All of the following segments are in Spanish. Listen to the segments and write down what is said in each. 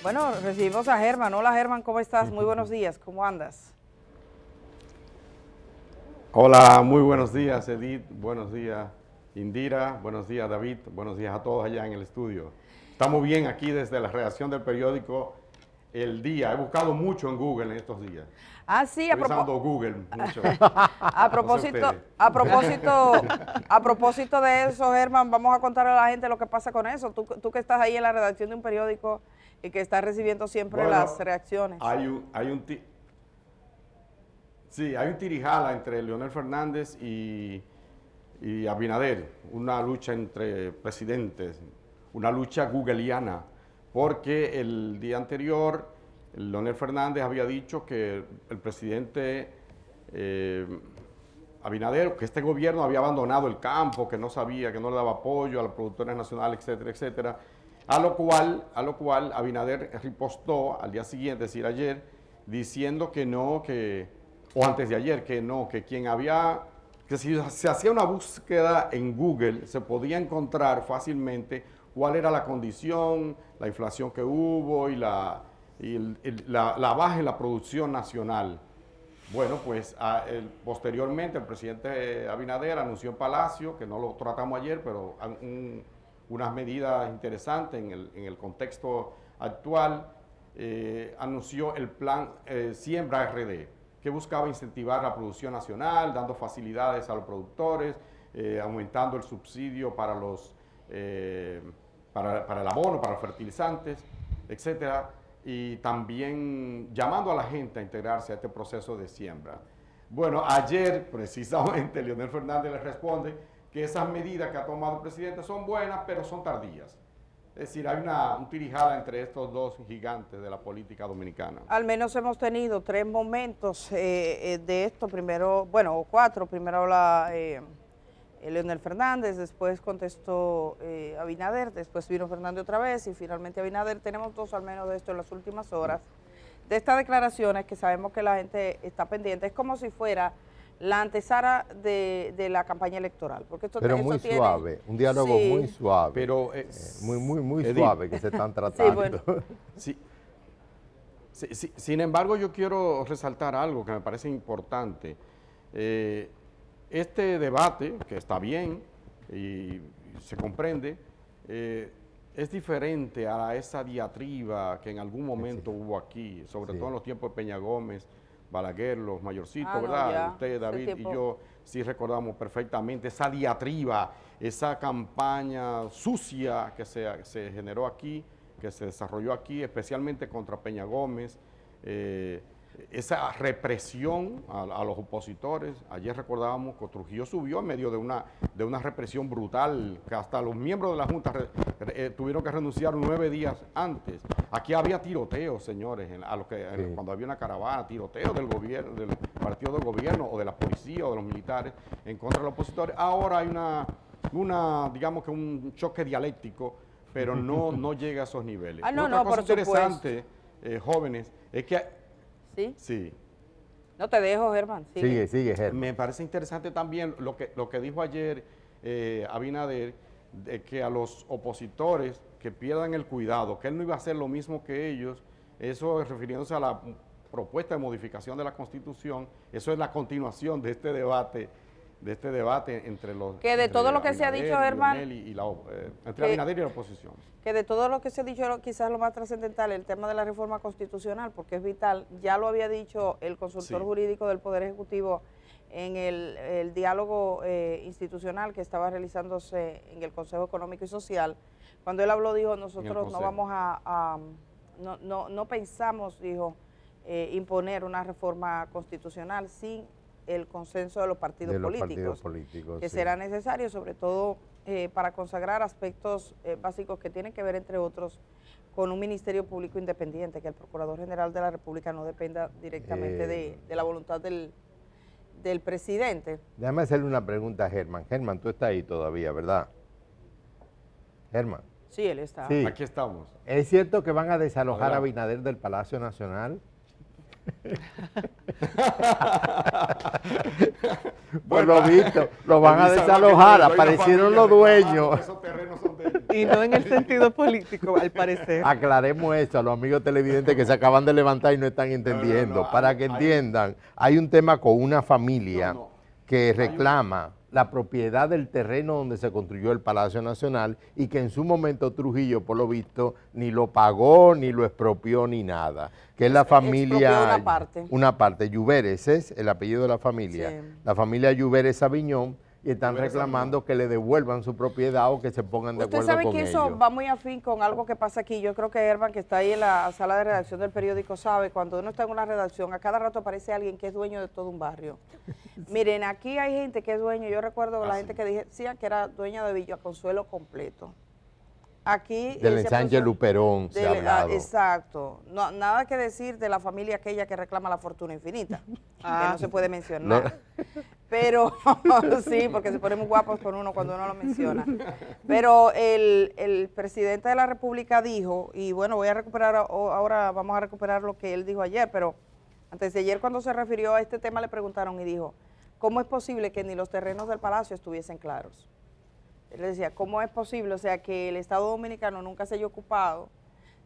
Bueno, recibimos a Germán. Hola Germán, ¿cómo estás? Muy buenos días, ¿cómo andas? Hola, muy buenos días Edith, buenos días Indira, buenos días David, buenos días a todos allá en el estudio. Estamos bien aquí desde la redacción del periódico El Día. He buscado mucho en Google en estos días. Ah, sí, Estoy usando Google mucho. a propósito de eso, Germán, vamos a contarle a la gente lo que pasa con eso. Tú que estás ahí en la redacción de un periódico y que estás recibiendo siempre las reacciones. Hay un tirijala entre Leonel Fernández y Abinader, una lucha entre presidentes, una lucha googleiana, porque el día anterior Leonel Fernández había dicho que el presidente Abinader, que este gobierno había abandonado el campo, que no sabía, que no le daba apoyo a los productores nacionales, etcétera, etcétera. A lo cual Abinader ripostó al día siguiente, es decir, ayer, diciendo que no, o antes de ayer, que quien había, que si se hacía una búsqueda en Google, se podía encontrar fácilmente cuál era la condición, la inflación que hubo y la baja en la producción nacional. Bueno, pues posteriormente el presidente Abinader anunció en Palacio, que no lo tratamos ayer, pero unas medidas interesantes en el contexto actual, anunció el plan Siembra RD, que buscaba incentivar la producción nacional, dando facilidades a los productores, aumentando el subsidio para el abono, para los fertilizantes, etcétera, y también llamando a la gente a integrarse a este proceso de siembra. Bueno, ayer precisamente Leonel Fernández le responde que esas medidas que ha tomado el presidente son buenas, pero son tardías. Es decir, hay un tirijala entre estos dos gigantes de la política dominicana. Al menos hemos tenido 3 momentos de esto, primero, bueno, o 4, primero habla Leonel Fernández, después contestó Abinader, después vino Fernández otra vez y finalmente Abinader. Tenemos 2 al menos de esto en las últimas horas, de estas declaraciones que sabemos que la gente está pendiente. Es como si fuera la antesala de la campaña electoral. Porque esto, pero muy suave, un diálogo muy suave, pero, muy suave que se están tratando. Sí, bueno. Sin embargo, yo quiero resaltar algo que me parece importante. Este debate, que está bien y se comprende, es diferente a esa diatriba que en algún momento hubo aquí, sobre todo en los tiempos de Peña Gómez, Balaguer, los mayorcitos, ¿verdad? No, usted, David y yo sí recordamos perfectamente esa diatriba, esa campaña sucia que se generó aquí, que se desarrolló aquí, especialmente contra Peña Gómez, esa represión a los opositores. Ayer recordábamos que Trujillo subió en medio de una represión brutal, que hasta los miembros de la Junta tuvieron que renunciar 9 días antes. Aquí había tiroteos, señores, cuando había una caravana, tiroteos del gobierno, del partido del gobierno o de la policía o de los militares en contra de los opositores. Ahora hay digamos que un choque dialéctico, pero no llega a esos niveles. Otra cosa interesante, jóvenes, es que ¿sí? Sí. No te dejo, Germán. Sigue, Germán. Me parece interesante también lo que dijo ayer Abinader, de que a los opositores que pierdan el cuidado, que él no iba a hacer lo mismo que ellos, eso refiriéndose a la propuesta de modificación de la Constitución. Eso es la continuación de este debate entre los... Que de todo lo que se ha dicho, Germán... entre Abinader y la oposición. Que de todo lo que se ha dicho, quizás lo más trascendental, el tema de la reforma constitucional, porque es vital. Ya lo había dicho el consultor jurídico del Poder Ejecutivo en el diálogo institucional que estaba realizándose en el Consejo Económico y Social. Cuando él habló, dijo, nosotros no vamos no pensamos, dijo, imponer una reforma constitucional sin el consenso de los partidos políticos, que será necesario, sobre todo para consagrar aspectos básicos que tienen que ver, entre otros, con un Ministerio Público independiente, que el Procurador General de la República no dependa directamente de la voluntad del presidente. Déjame hacerle una pregunta a Germán. Germán, tú estás ahí todavía, ¿verdad? Germán. Sí, él está. Sí. Aquí estamos. ¿Es cierto que van a desalojar a Abinader del Palacio Nacional? Bueno, por lo visto, lo van a desalojar, aparecieron los dueños. Esos terrenos son de ellos. Y no en el sentido político, al parecer. Aclaremos esto a los amigos televidentes que se acaban de levantar y no están entendiendo. No, Para que entiendan, hay un tema con una familia No. que reclama la propiedad del terreno donde se construyó el Palacio Nacional y que en su momento Trujillo, por lo visto, ni lo pagó, ni lo expropió, ni nada. Que es la familia... Expropió una parte. Lluveres es el apellido de la familia. Sí. La familia Lluveres Aviñón, y están Lluveres reclamando Aviñón. que le devuelvan su propiedad o que se pongan de Usted acuerdo sabe con que ellos. eso va muy afín con algo que pasa aquí. Yo creo que Herman, que está ahí en la sala de redacción del periódico, sabe, cuando uno está en una redacción, a cada rato aparece alguien que es dueño de todo un barrio. Miren, aquí hay gente que es dueño, yo recuerdo la gente que decía que era dueña de Villa Consuelo completo. Aquí Del se ensanche puso- Luperón se ha hablado. exacto. No, nada que decir de la familia aquella que reclama la fortuna infinita, que no se puede mencionar. No. Pero, sí, porque se ponen muy guapos con uno cuando uno lo menciona. Pero el presidente de la República dijo, y bueno, voy a recuperar, ahora vamos a recuperar lo que él dijo ayer, pero antes de ayer cuando se refirió a este tema le preguntaron y dijo, ¿cómo es posible que ni los terrenos del Palacio estuviesen claros? Él decía, ¿cómo es posible? O sea, que el Estado Dominicano nunca se haya ocupado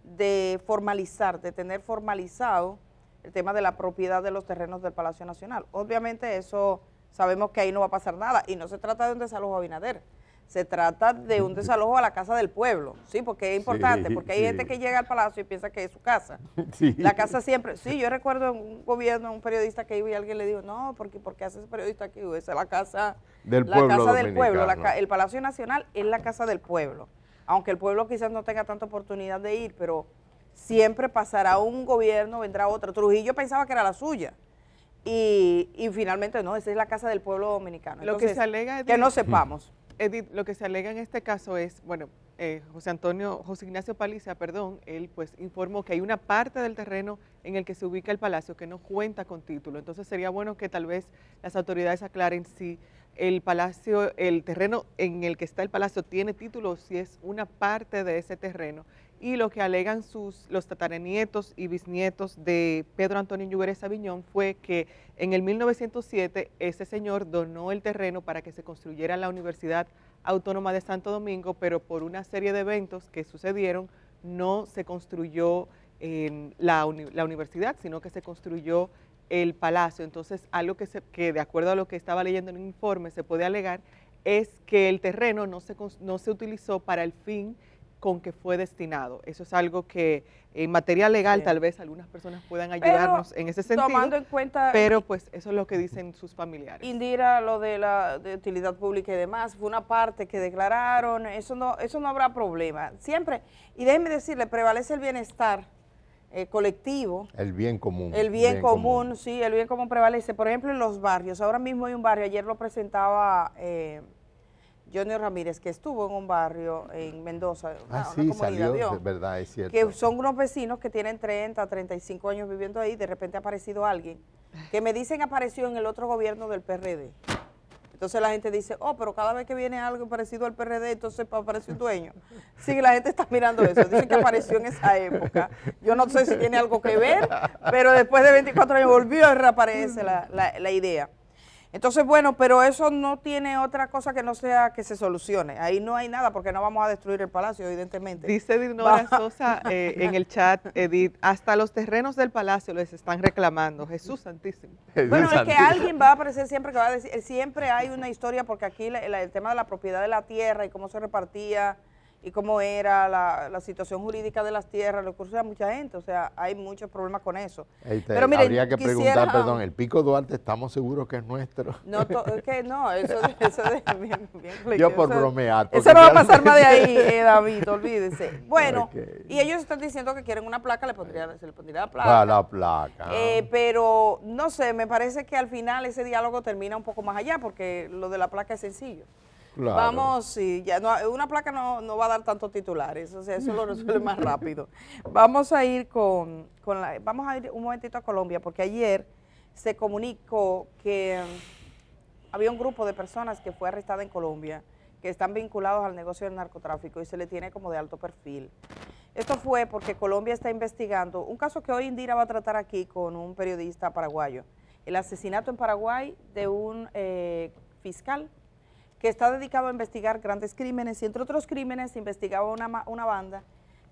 de formalizar, de tener formalizado el tema de la propiedad de los terrenos del Palacio Nacional. Obviamente eso sabemos que ahí no va a pasar nada y no se trata de un desalojo a Abinader, se trata de un desalojo a la casa del pueblo, ¿sí? Porque es importante, porque hay gente que llega al Palacio y piensa que es su casa. Sí. La casa siempre, sí, yo recuerdo en un gobierno, un periodista que iba y alguien le dijo, no, ¿por qué hace ese periodista aquí? Esa es la casa Del la pueblo casa del pueblo, dominicano. el Palacio Nacional es la casa del pueblo, aunque el pueblo quizás no tenga tanta oportunidad de ir, pero siempre pasará un gobierno, vendrá otro. Trujillo pensaba que era la suya. Y finalmente no, esa es la casa del pueblo dominicano. Lo que se alega, que no sepamos. Edith, lo que se alega en este caso es, bueno, José Ignacio Paliza, perdón, él pues informó que hay una parte del terreno en el que se ubica el palacio que no cuenta con título. Entonces sería bueno que tal vez las autoridades aclaren si el palacio, el terreno en el que está el palacio tiene título o si es una parte de ese terreno. Y lo que alegan los tataranietos y bisnietos de Pedro Antonio Lluveres Aviñón fue que en el 1907 ese señor donó el terreno para que se construyera la Universidad Autónoma de Santo Domingo, pero por una serie de eventos que sucedieron no se construyó la universidad, sino que se construyó el palacio. Entonces, algo que de acuerdo a lo que estaba leyendo en el informe se puede alegar es que el terreno no se utilizó para el fin con que fue destinado. Eso es algo que en materia legal tal vez algunas personas puedan ayudarnos en ese sentido, tomando en cuenta, pero pues eso es lo que dicen sus familiares. Indira, lo de la de utilidad pública y demás, fue una parte que declararon, eso no habrá problema. Siempre, y déjenme decirle, prevalece el bienestar colectivo. El bien común. El bien común, sí, el bien común prevalece. Por ejemplo, en los barrios, ahora mismo hay un barrio, ayer lo presentaba Johnny Ramírez, que estuvo en un barrio en Mendoza, una Sí, comunidad, salió, ¿vio? de verdad, es cierto. Que son unos vecinos que tienen 30, 35 años viviendo ahí, de repente ha aparecido alguien, que me dicen apareció en el otro gobierno del PRD. Entonces la gente dice, oh, pero cada vez que viene algo parecido al PRD, entonces aparece un dueño. Sí, la gente está mirando eso, dicen que apareció en esa época. Yo no sé si tiene algo que ver, pero después de 24 años volvió y reaparece la idea. Entonces, bueno, pero eso no tiene otra cosa que no sea que se solucione. Ahí no hay nada porque no vamos a destruir el palacio, evidentemente. Dice Dinora Sosa en el chat, Edith, hasta los terrenos del palacio les están reclamando. Jesús Santísimo. Bueno, es que alguien va a aparecer siempre que va a decir, siempre hay una historia porque aquí el tema de la propiedad de la tierra y cómo se repartía y cómo era la situación jurídica de las tierras, le ocurre a mucha gente, o sea, hay muchos problemas con eso. Pero miren, habría que preguntar, perdón, ¿el Pico Duarte estamos seguros que es nuestro? No, es que no, eso de bien Yo por bromear. Eso no va a pasar más de ahí, David, olvídese. Bueno, y ellos están diciendo que quieren una placa, se le pondría la placa. La placa. Pero, no sé, me parece que al final ese diálogo termina un poco más allá, porque lo de la placa es sencillo. Claro. Vamos, sí, ya no, una placa no va a dar tantos titulares, o sea, eso lo resuelve más rápido. Vamos a ir vamos a ir un momentito a Colombia, porque ayer se comunicó que había un grupo de personas que fue arrestada en Colombia, que están vinculados al negocio del narcotráfico y se le tiene como de alto perfil. Esto fue porque Colombia está investigando un caso que hoy Indira va a tratar aquí con un periodista paraguayo, el asesinato en Paraguay de un fiscal que está dedicado a investigar grandes crímenes y entre otros crímenes investigaba una banda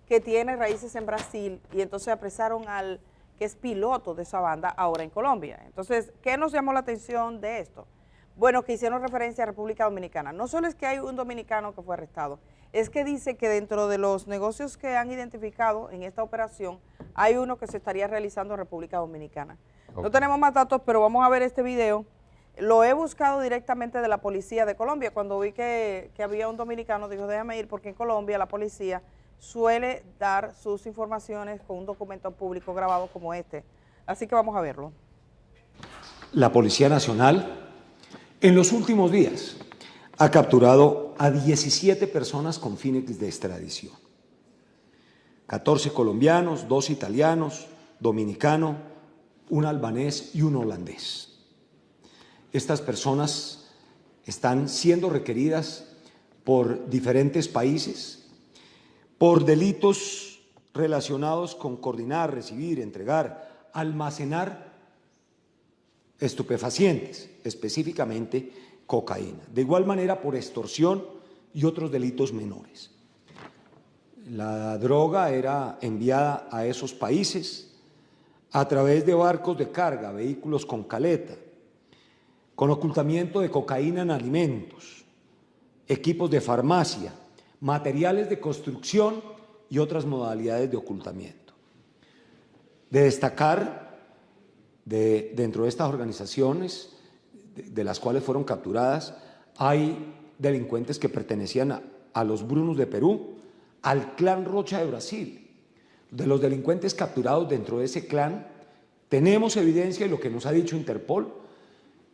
que tiene raíces en Brasil y entonces apresaron al que es piloto de esa banda ahora en Colombia. Entonces, ¿qué nos llamó la atención de esto? Bueno, que hicieron referencia a República Dominicana. No solo es que hay un dominicano que fue arrestado, es que dice que dentro de los negocios que han identificado en esta operación, hay uno que se estaría realizando en República Dominicana. Okay. No tenemos más datos, pero vamos a ver este video. Lo he buscado directamente de la policía de Colombia. Cuando vi que había un dominicano, dijo, déjame ir, porque en Colombia la policía suele dar sus informaciones con un documento público grabado como este. Así que vamos a verlo. La Policía Nacional en los últimos días ha capturado a 17 personas con fines de extradición. 14 colombianos, 2 italianos, dominicano, un albanés y un holandés. Estas personas están siendo requeridas por diferentes países por delitos relacionados con coordinar, recibir, entregar, almacenar estupefacientes, específicamente cocaína. De igual manera por extorsión y otros delitos menores. La droga era enviada a esos países a través de barcos de carga, vehículos con caleta, con ocultamiento de cocaína en alimentos, equipos de farmacia, materiales de construcción y otras modalidades de ocultamiento. De destacar, dentro de estas organizaciones, de las cuales fueron capturadas, hay delincuentes que pertenecían a los Brunos de Perú, al clan Rocha de Brasil. De los delincuentes capturados dentro de ese clan, tenemos evidencia, y lo que nos ha dicho Interpol,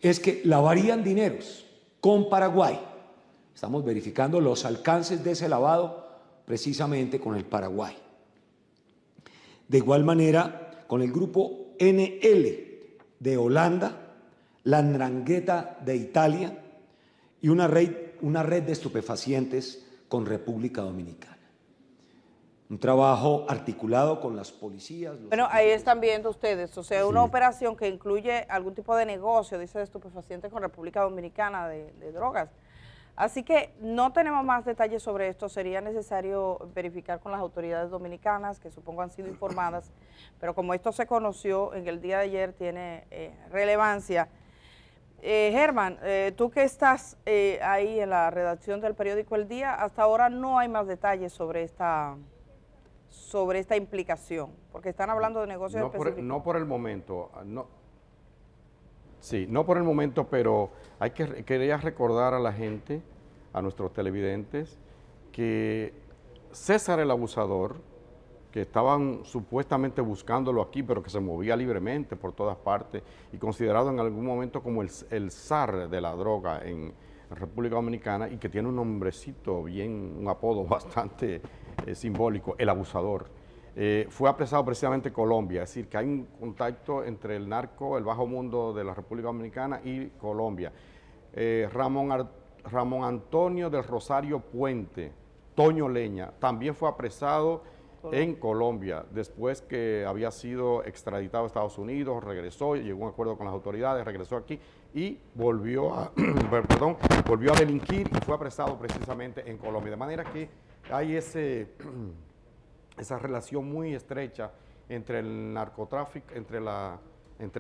es que lavarían dineros con Paraguay. Estamos verificando los alcances de ese lavado precisamente con el Paraguay. De igual manera, con el grupo NL de Holanda, la 'Ndrangheta de Italia y una red de estupefacientes con República Dominicana. Un trabajo articulado con las policías. Bueno, ahí están viendo ustedes, o sea, una operación que incluye algún tipo de negocio, dice, de estupefacientes con República Dominicana de drogas. Así que no tenemos más detalles sobre esto, sería necesario verificar con las autoridades dominicanas, que supongo han sido informadas, pero como esto se conoció en el día de ayer, tiene relevancia. Germán, tú que estás ahí en la redacción del periódico El Día, hasta ahora no hay más detalles sobre esta implicación, porque están hablando de negocios específicos. No por el momento, no por el momento, pero quería recordar a la gente, a nuestros televidentes, que César el abusador, que estaban supuestamente buscándolo aquí, pero que se movía libremente por todas partes y considerado en algún momento como el zar de la droga en República Dominicana, y que tiene un nombrecito un apodo bastante simbólico, el abusador. Fue apresado precisamente en Colombia, es decir, que hay un contacto entre el narco, el bajo mundo de la República Dominicana y Colombia. Ramón Antonio del Rosario Puente, Toño Leña, también fue apresado en Colombia, después que había sido extraditado a Estados Unidos, regresó, llegó a un acuerdo con las autoridades, regresó aquí y volvió a delinquir y fue apresado precisamente en Colombia. De manera que hay esa relación muy estrecha entre el narcotráfico, entre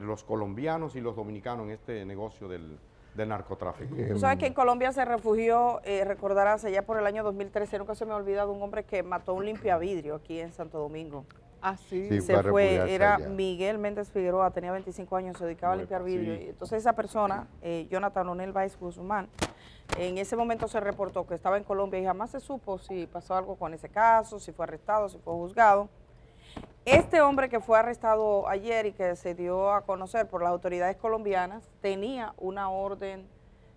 los colombianos y los dominicanos en este negocio del narcotráfico. Tú sabes que en Colombia se refugió, recordarás, allá por el año 2013, nunca se me ha olvidado, un hombre que mató a un limpiavidrio aquí en Santo Domingo. Ah, sí. Se fue, era Miguel Méndez Figueroa, tenía 25 años, se dedicaba a limpiar vidrio. Sí. Entonces esa persona, Jonathan Onel Báez Guzmán, en ese momento se reportó que estaba en Colombia y jamás se supo si pasó algo con ese caso, si fue arrestado, si fue juzgado. Este hombre que fue arrestado ayer y que se dio a conocer por las autoridades colombianas tenía una orden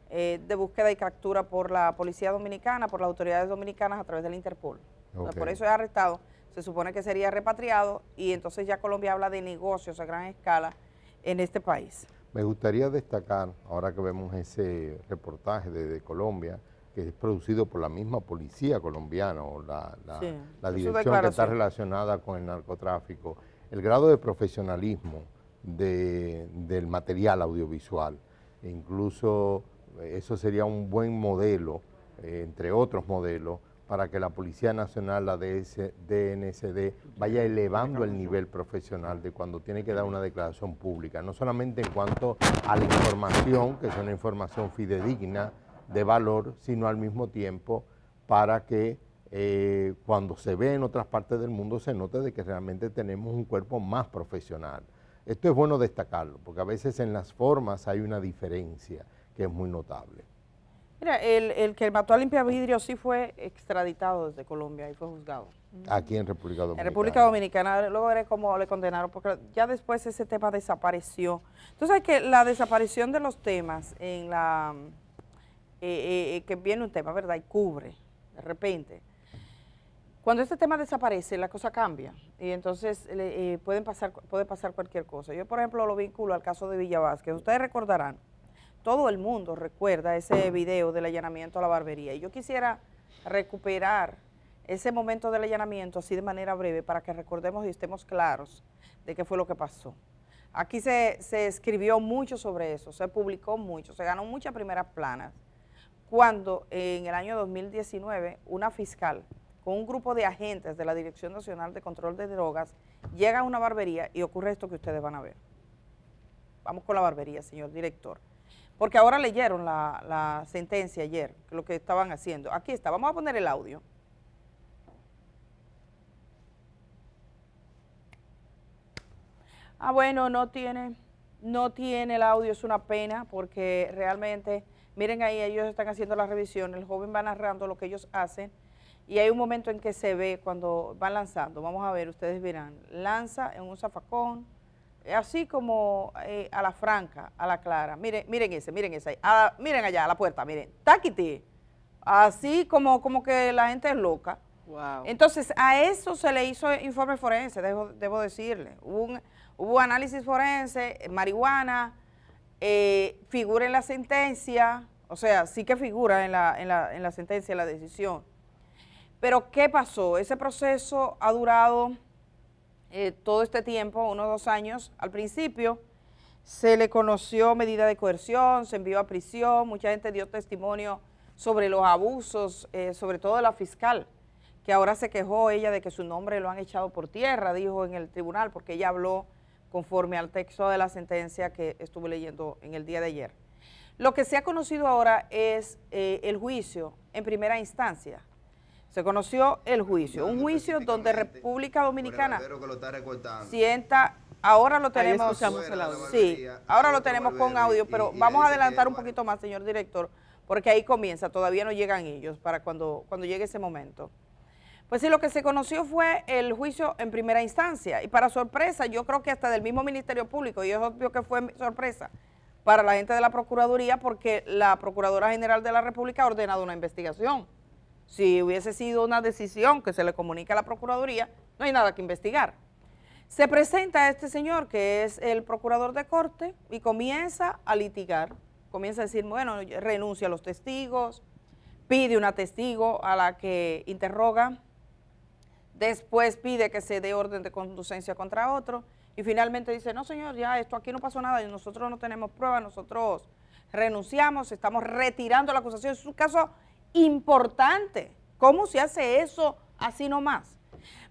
de búsqueda y captura por la policía dominicana, por las autoridades dominicanas a través del Interpol. Okay. O sea, por eso es arrestado. Se supone que sería repatriado y entonces ya Colombia habla de negocios a gran escala en este país. Me gustaría destacar, ahora que vemos ese reportaje de Colombia, que es producido por la misma policía colombiana o la dirección que está relacionada con el narcotráfico, el grado de profesionalismo del material audiovisual. E incluso Eso sería un buen modelo, entre otros modelos, para que la Policía Nacional, la DNCD, vaya elevando el nivel profesional de cuando tiene que dar una declaración pública, no solamente en cuanto a la información, que es una información fidedigna, de valor, sino al mismo tiempo para que cuando se ve en otras partes del mundo se note de que realmente tenemos un cuerpo más profesional. Esto es bueno destacarlo, porque a veces en las formas hay una diferencia que es muy notable. Mira, el que mató a Limpiavidrio sí fue extraditado desde Colombia y fue juzgado. Aquí en República Dominicana. En República Dominicana, luego veré cómo le condenaron, porque ya después ese tema desapareció. Entonces, que la desaparición de los temas en la... que viene un tema, ¿verdad? Y cubre, de repente. Cuando este tema desaparece, la cosa cambia y entonces puede pasar cualquier cosa. Yo, por ejemplo, lo vinculo al caso de Villa Vázquez. Ustedes recordarán, todo el mundo recuerda ese video del allanamiento a la barbería. Y yo quisiera recuperar ese momento del allanamiento así de manera breve para que recordemos y estemos claros de qué fue lo que pasó. Aquí se escribió mucho sobre eso, se publicó mucho, se ganó muchas primeras planas, cuando en el año 2019 una fiscal con un grupo de agentes de la Dirección Nacional de Control de Drogas llega a una barbería y ocurre esto que ustedes van a ver. Vamos con la barbería, señor director. Porque ahora leyeron la sentencia ayer, lo que estaban haciendo. Aquí está, vamos a poner el audio. Bueno, no tiene el audio, es una pena, porque realmente, miren ahí, ellos están haciendo la revisión, el joven va narrando lo que ellos hacen, y hay un momento en que se ve cuando van lanzando, vamos a ver, ustedes verán, lanza en un zafacón, así como a la franca, a la clara, miren ese, miren allá, a la puerta, miren, taquiti, así como que la gente es loca. Wow. Entonces, a eso se le hizo informe forense, debo decirle, hubo análisis forense, marihuana, figura en la sentencia, o sea, sí que figura en la sentencia, en la decisión. Pero, ¿qué pasó? Ese proceso ha durado todo este tiempo, unos 2 años. Al principio se le conoció medida de coerción, se envió a prisión, mucha gente dio testimonio sobre los abusos, sobre todo de la fiscal, que ahora se quejó ella de que su nombre lo han echado por tierra, dijo en el tribunal, porque ella habló conforme al texto de la sentencia que estuve leyendo en el día de ayer. Lo que se ha conocido ahora es el juicio en primera instancia. Se conoció el juicio, un juicio donde República Dominicana sienta, ahora lo tenemos, ahí escuchamos el audio. Sí, ahora lo tenemos con audio, pero vamos a adelantar un poquito más, señor director, porque ahí comienza, todavía no llegan ellos para cuando llegue ese momento. Pues sí, lo que se conoció fue el juicio en primera instancia, y para sorpresa, yo creo que hasta del mismo Ministerio Público, y es obvio que fue sorpresa para la gente de la Procuraduría, porque la Procuradora General de la República ha ordenado una investigación. Si hubiese sido una decisión que se le comunica a la Procuraduría, no hay nada que investigar. Se presenta a este señor, que es el procurador de corte, y comienza a litigar, comienza a decir, bueno, renuncia a los testigos, pide una testigo a la que interroga, después pide que se dé orden de conducencia contra otro, y finalmente dice, no señor, ya esto aquí no pasó nada, y nosotros no tenemos pruebas, nosotros renunciamos, estamos retirando la acusación. Es un caso importante. ¿Cómo se hace eso así nomás?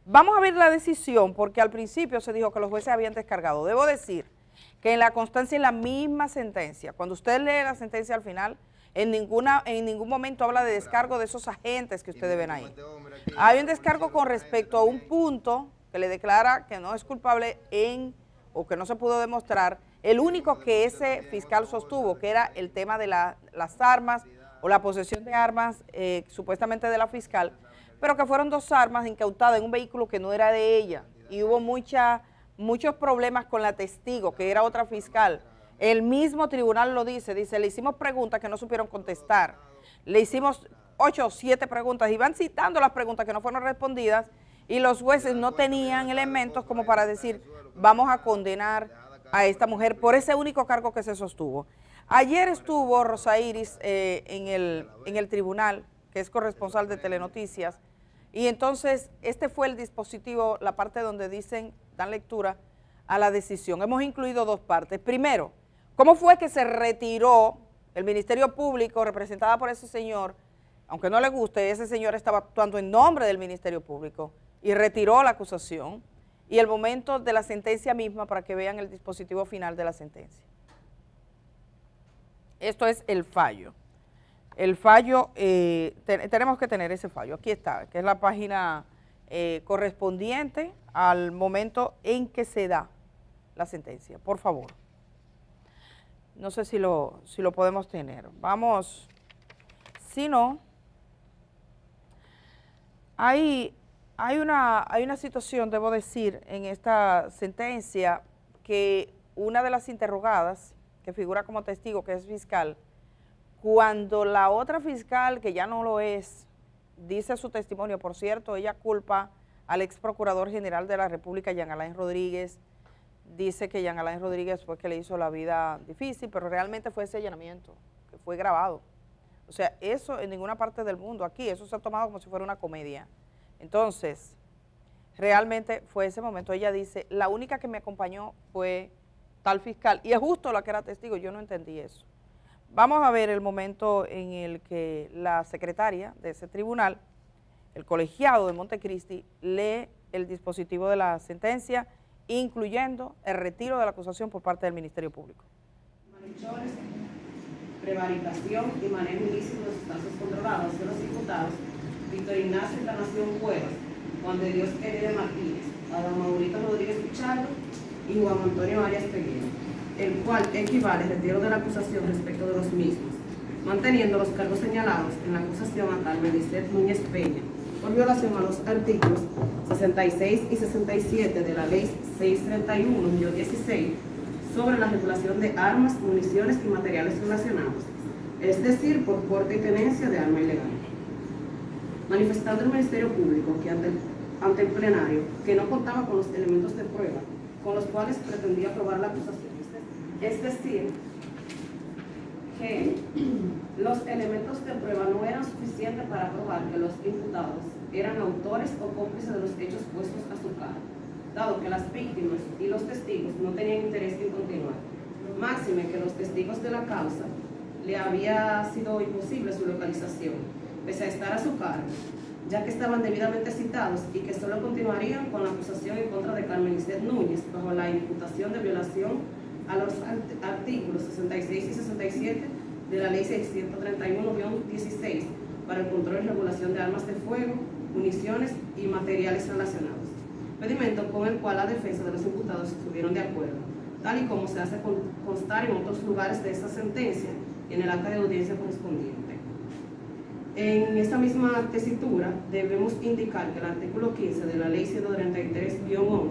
Vamos a ver la decisión, porque al principio se dijo que los jueces habían descargado. Debo decir que en la constancia, en la misma sentencia, cuando usted lee la sentencia al final, en ningún momento habla de descargo de esos agentes que ustedes ven ahí. Hay un descargo con respecto a un punto que le declara que no es culpable o que no se pudo demostrar, el único que ese fiscal sostuvo, que era el tema de las armas o la posesión de armas supuestamente de la fiscal, pero que fueron 2 armas incautadas en un vehículo que no era de ella, y hubo muchos problemas con la testigo, que era otra fiscal. El mismo tribunal lo dice, le hicimos preguntas que no supieron contestar, le hicimos 8 o 7 preguntas, y van citando las preguntas que no fueron respondidas, y los jueces no tenían elementos como para decir, vamos a condenar a esta mujer por ese único cargo que se sostuvo. Ayer estuvo Rosa Iris en el tribunal, que es corresponsal de Telenoticias, y entonces este fue el dispositivo, la parte donde dan lectura a la decisión. Hemos incluido 2 partes. Primero, ¿cómo fue que se retiró El Ministerio Público, representada por ese señor, aunque no le guste, ese señor estaba actuando en nombre del Ministerio Público y retiró la acusación y el momento de la sentencia misma para que vean el dispositivo final de la sentencia. Esto es el fallo. El fallo, tenemos que tener ese fallo, aquí está, que es la página correspondiente al momento en que se da la sentencia, por favor. No sé si lo podemos tener. Vamos, si no, hay una situación, debo decir, en esta sentencia que una de las interrogadas, que figura como testigo, que es fiscal, cuando la otra fiscal, que ya no lo es, dice su testimonio, por cierto, ella culpa al ex procurador general de la República, Jean Alain Rodríguez, dice que Jean Alain Rodríguez fue que le hizo la vida difícil, pero realmente fue ese allanamiento, que fue grabado. O sea, eso en ninguna parte del mundo, aquí, eso se ha tomado como si fuera una comedia. Entonces, realmente fue ese momento. Ella dice, la única que me acompañó fue tal fiscal, y es justo la que era testigo, yo no entendí eso. Vamos a ver el momento en el que la secretaria de ese tribunal, el colegiado de Montecristi, lee el dispositivo de la sentencia, incluyendo el retiro de la acusación por parte del Ministerio Público. Malhechores, prevaricación y manejo ilícito de sustancias controladas de los imputados Víctor Ignacio Encarnación Cuevas, Juan de Dios Heredia Martínez, Adán Maurito Rodríguez Pichardo y Juan Antonio Arias Peguero, el cual equivale al retiro de la acusación respecto de los mismos, manteniendo los cargos señalados en la acusación a Carmen Lisset Núñez Peña por violación a los artículos 66 y 67 de la Ley 631-16 sobre la regulación de armas, municiones y materiales relacionados, es decir, por porte y tenencia de arma ilegal. Manifestando el Ministerio Público que ante el plenario que no contaba con los elementos de prueba con los cuales pretendía probar la acusación, es decir, que los elementos de prueba no eran suficientes para probar que los imputados eran autores o cómplices de los hechos puestos a su cargo, dado que las víctimas y los testigos no tenían interés en continuar. Máxime que los testigos de la causa le había sido imposible su localización, pese a estar a su cargo, ya que estaban debidamente citados y que solo continuarían con la acusación en contra de Carmen Lisset Núñez bajo la imputación de violación a los artículos 66 y 67 de la Ley 631-16 para el control y regulación de armas de fuego, municiones y materiales relacionados, pedimento con el cual la defensa de los imputados estuvieron de acuerdo, tal y como se hace constar en otros lugares de esta sentencia y en el acta de audiencia correspondiente. En esta misma tesitura debemos indicar que el artículo 15 de la Ley 133-11,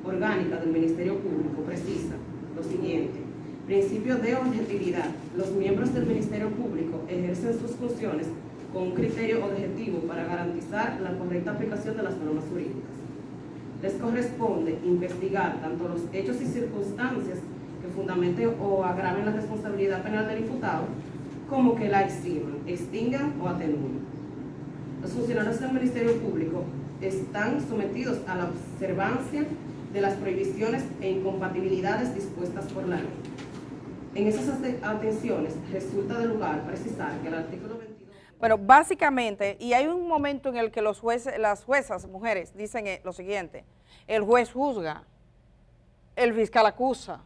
orgánica del Ministerio Público, precisa lo siguiente: principio de objetividad. Los miembros del Ministerio Público ejercen sus funciones con un criterio objetivo para garantizar la correcta aplicación de las normas jurídicas. Les corresponde investigar tanto los hechos y circunstancias que fundamenten o agraven la responsabilidad penal del imputado, como que la eximan, extingan o atenúen. Los funcionarios del Ministerio Público están sometidos a la observancia de las prohibiciones e incompatibilidades dispuestas por la ley. En esas atenciones resulta de lugar precisar que el artículo 22... Bueno, básicamente, y hay un momento en el que los jueces, las juezas, mujeres, dicen lo siguiente: el juez juzga, el fiscal acusa,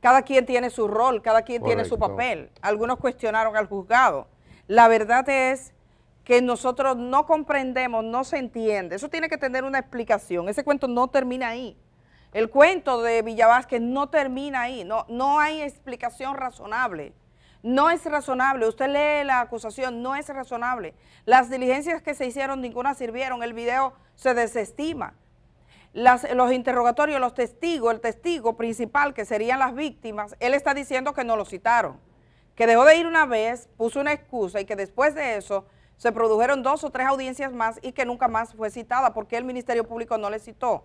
cada quien tiene su rol, cada quien tiene su papel. Algunos cuestionaron al juzgado. La verdad es que nosotros no comprendemos, no se entiende. Eso tiene que tener una explicación. Ese cuento no termina ahí. El cuento de Villavásquez no termina ahí. No hay explicación razonable. No es razonable. Usted lee la acusación, no es razonable. Las diligencias que se hicieron, ninguna sirvieron. El video se desestima. Los interrogatorios, los testigos, el testigo principal, que serían las víctimas, él está diciendo que no lo citaron, que dejó de ir una vez, puso una excusa y que después de eso se produjeron 2 o 3 audiencias más y que nunca más fue citada porque el Ministerio Público no le citó.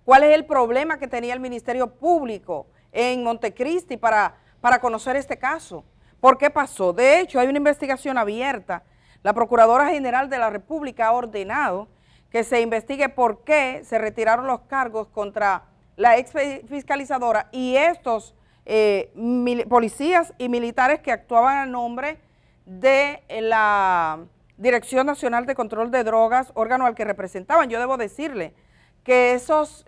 ¿Cuál es el problema que tenía el Ministerio Público en Montecristi para conocer este caso? ¿Por qué pasó? De hecho, hay una investigación abierta. La Procuradora General de la República ha ordenado que se investigue por qué se retiraron los cargos contra la ex fiscalizadora y estos policías y militares que actuaban a nombre de la Dirección Nacional de Control de Drogas, órgano al que representaban. Yo debo decirle que esos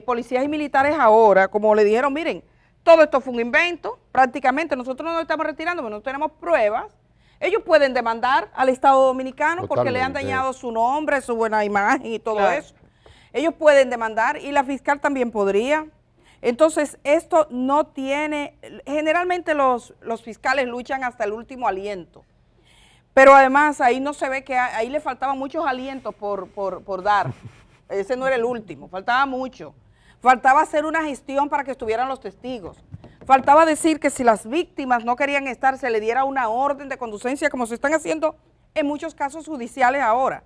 policías y militares ahora, como le dijeron, miren, todo esto fue un invento, prácticamente nosotros no nos estamos retirando, pero no tenemos pruebas. Ellos pueden demandar al Estado Dominicano porque le han dañado su nombre, su buena imagen y todo eso. Ellos pueden demandar y la fiscal también podría. Entonces, esto no tiene, generalmente los fiscales luchan hasta el último aliento, pero además ahí no se ve que ahí le faltaban muchos alientos por dar. Ese no era el último, faltaba mucho. Faltaba hacer una gestión para que estuvieran los testigos. Faltaba decir que si las víctimas no querían estar, se le diera una orden de conducencia, como se están haciendo en muchos casos judiciales ahora.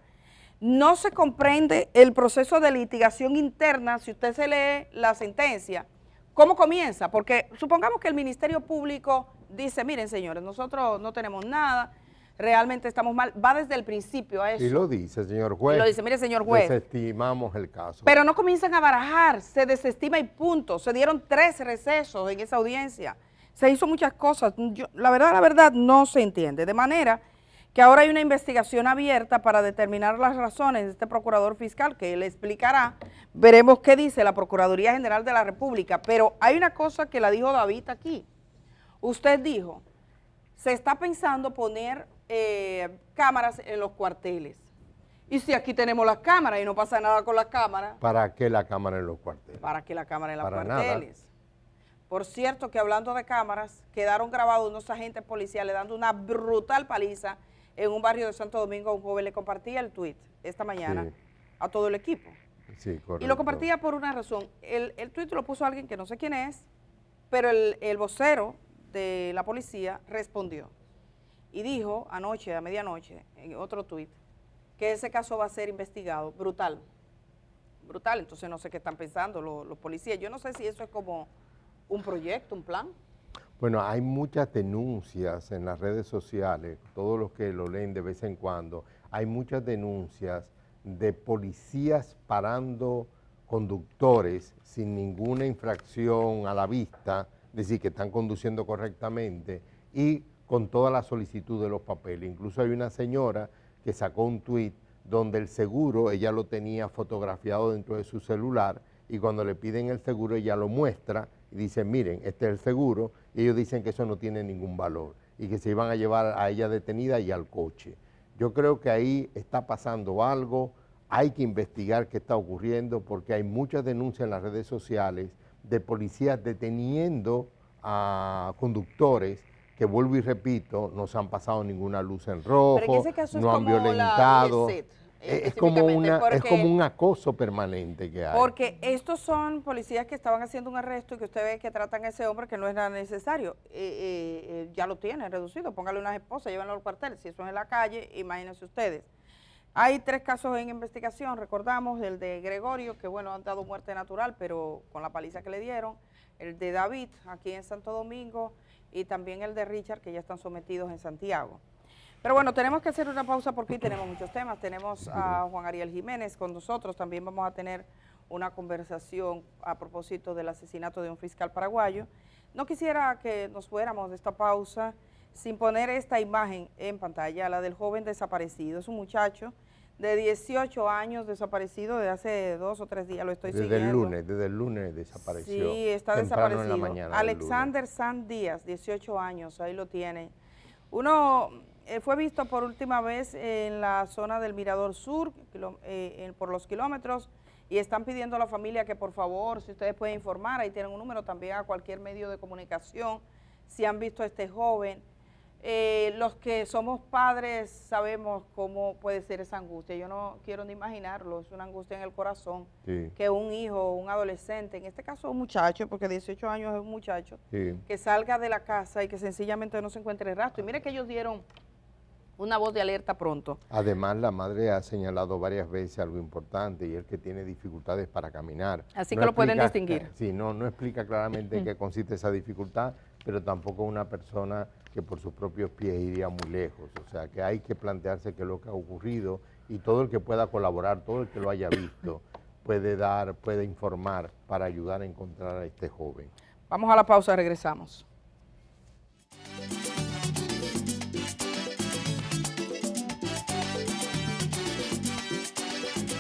No se comprende el proceso de litigación interna, si usted se lee la sentencia, ¿cómo comienza? Porque supongamos que el Ministerio Público dice, miren señores, nosotros no tenemos nada, realmente estamos mal, va desde el principio a eso. Y lo dice, señor juez. Y lo dice, mire, señor juez. Desestimamos el caso. Pero no comienzan a barajar, se desestima y punto. Se dieron 3 recesos en esa audiencia. Se hizo muchas cosas. La verdad, no se entiende. De manera que ahora hay una investigación abierta para determinar las razones de este procurador fiscal, que él explicará. Veremos qué dice la Procuraduría General de la República. Pero hay una cosa que la dijo David aquí. Usted dijo, se está pensando poner cámaras en los cuarteles. Y si aquí tenemos las cámaras y no pasa nada con las cámaras. ¿Para qué la cámara en los cuarteles? ¿Para qué la cámara en los Para cuarteles? nada. Por cierto que hablando de cámaras, quedaron grabados unos agentes policiales dando una brutal paliza en un barrio de Santo Domingo. Un joven le compartía el tuit esta mañana a todo el equipo. Sí, correcto. Y lo compartía por una razón. El tuit lo puso alguien que no sé quién es, pero el vocero de la policía respondió. Y dijo anoche, a medianoche, en otro tuit, que ese caso va a ser investigado. Brutal. Brutal. Entonces no sé qué están pensando los policías. Yo no sé si eso es como un proyecto, un plan. Bueno, hay muchas denuncias en las redes sociales, todos los que lo leen de vez en cuando, hay muchas denuncias de policías parando conductores sin ninguna infracción a la vista, es decir, que están conduciendo correctamente y con toda la solicitud de los papeles. Incluso hay una señora que sacó un tuit donde el seguro, ella lo tenía fotografiado dentro de su celular y cuando le piden el seguro ella lo muestra y dice, miren, este es el seguro, y ellos dicen que eso no tiene ningún valor y que se iban a llevar a ella detenida y al coche. Yo creo que ahí está pasando algo, hay que investigar qué está ocurriendo porque hay muchas denuncias en las redes sociales de policías deteniendo a conductores que, vuelvo y repito, no se han pasado ninguna luz en rojo, pero en ese caso no es han como violentado. Es como un acoso permanente que hay. Porque estos son policías que estaban haciendo un arresto y que usted ve que tratan a ese hombre que no es nada necesario. Ya lo tienen reducido, póngale unas esposas, llévenlo al cuartel. Si eso es en la calle, imagínense ustedes. Hay 3 casos en investigación, recordamos, el de Gregorio, que bueno, han dado muerte natural, pero con la paliza que le dieron, el de David, aquí en Santo Domingo, y también el de Richard, que ya están sometidos en Santiago. Pero bueno, tenemos que hacer una pausa porque hoy tenemos muchos temas. Tenemos a Juan Ariel Jiménez con nosotros, también vamos a tener una conversación a propósito del asesinato de un fiscal paraguayo. No quisiera que nos fuéramos de esta pausa sin poner esta imagen en pantalla, la del joven desaparecido. Es un muchacho de 18 años desaparecido desde hace 2 o 3 días, lo estoy siguiendo. Desde el lunes desapareció. Sí, está temprano desaparecido. En la mañana Alexander San Díaz, 18 años, ahí lo tiene. Uno fue visto por última vez en la zona del Mirador Sur, por los kilómetros, y están pidiendo a la familia que por favor, si ustedes pueden informar, ahí tienen un número también a cualquier medio de comunicación, si han visto a este joven. Los que somos padres sabemos cómo puede ser esa angustia. Yo no quiero ni imaginarlo, es una angustia en el corazón, que un hijo, un adolescente, en este caso un muchacho, porque 18 años es un muchacho, que salga de la casa y que sencillamente no se encuentre el rastro. Y mire que ellos dieron una voz de alerta pronto. Además, la madre ha señalado varias veces algo importante y es que tiene dificultades para caminar. Así que lo pueden distinguir. Sí, no explica claramente en qué consiste esa dificultad, pero tampoco una persona que por sus propios pies iría muy lejos. O sea, que hay que plantearse qué es lo que ha ocurrido y todo el que pueda colaborar, todo el que lo haya visto, puede informar para ayudar a encontrar a este joven. Vamos a la pausa, regresamos.